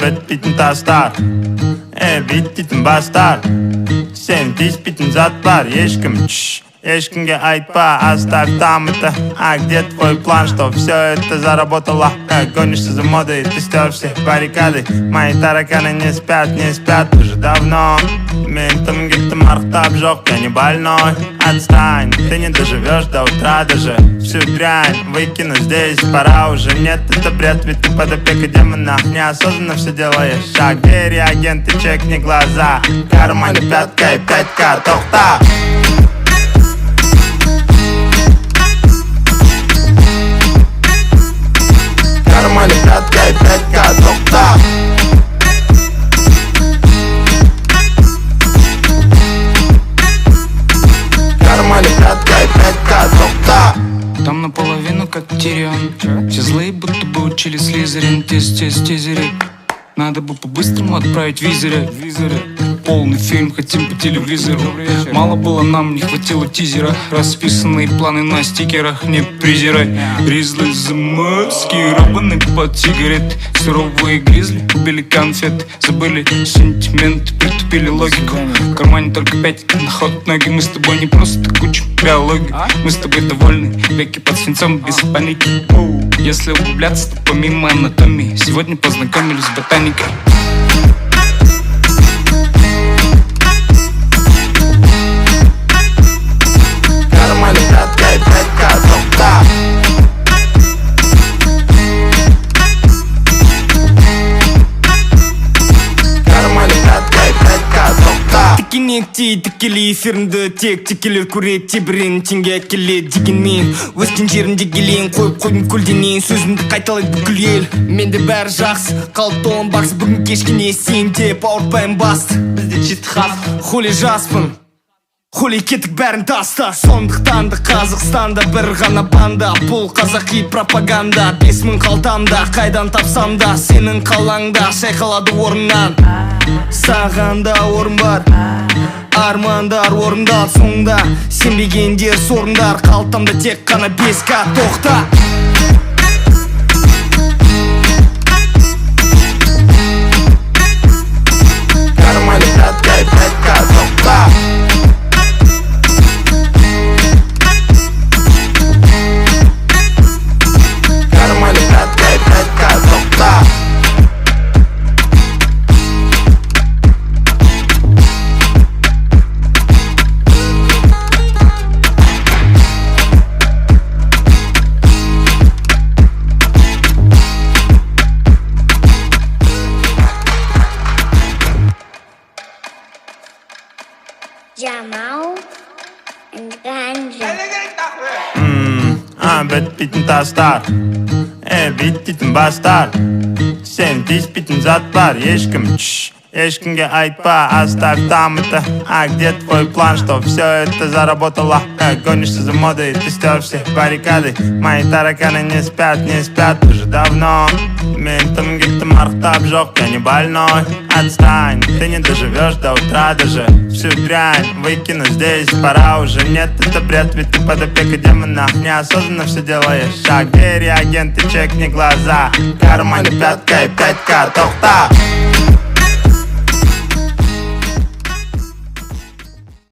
Bitbiten taslar bittiten bastar. Sen тиспитін зат бар, ешкімге айтпа, оставь там это. А где твой план, что все это заработало? Гонишься за модой, ты стер все баррикады. Мои тараканы не спят уже давно. Ментом где-то мархтаб жёг, я не больной. Отстань, ты не доживешь до утра даже. Всю дрянь выкину здесь, пора уже. Нет, это бред, ведь ты под опекой демона. Неосознанно все делаешь шаг. Где реагенты, чекни глаза. В кармане пятка и 5К, тохта. В кармане пятка и 5К, тохта. Там наполовину как Тирион. Все злые будто бы учили Слизерин. Тизерить. Надо бы по-быстрому отправить визоры. Полный фильм хотим по телевизору. Мало было нам, не хватило тизера. Расписанные планы на стикерах, не презирай. Ризли заморские, рабаны под сигарет. Суровые гризли, убили конфет. Забыли сентимент, притупили логику. В кармане только 5 на ход ноги. Мы с тобой не просто учим биологию. Мы с тобой довольны, веки под свинцом без паники. Если углубляться, то помимо анатомии сегодня познакомились с ботаникой. Тікелі эфирінде тек текелер көреді тебірен теңге әкеледі дегенмен өскен жерінде келейін қойып қойдың көлденең сөзімді қайталайды бүкіл ел менде бәрі жақсы қалыпты он бақсы бүгін кешкіне сен деп ауыртпаймын басты бізде чит хат хули жаспын хули кеттік бәрін таста сондықтан да Қазақстанда бір ғана банда бұл қазақи пропаганда 5000 қалтамда қайдан тапсам да сенің қалаңда шайқалады орыннан саған да орын бар армандар орындал соңда сенбегендер сорындар қалтамда тек қана 5К тоқта. Кармане 5К и 5К тоқта. Кармане 5К и 5К тоқта. Jamal and Ganji. Bitbiten taslar bittiten bastar. Sen тиспитін зат бар, ешкімге айтпа, оставь там это. А где твой план, что все это заработало? Гонишься за модой, ты стер все баррикады. Мои тараканы не спят уже давно. Ментом где-то мархтаб жёг, я не больной. Отстань, ты не доживешь до утра даже. Всю дрянь выкину здесь, пора уже. Нет, это бред, ведь ты под опекой демона. Неосознанно все делаешь шаг. Где реагенты, чекни глаза. В кармане 5К и 5К, тохта.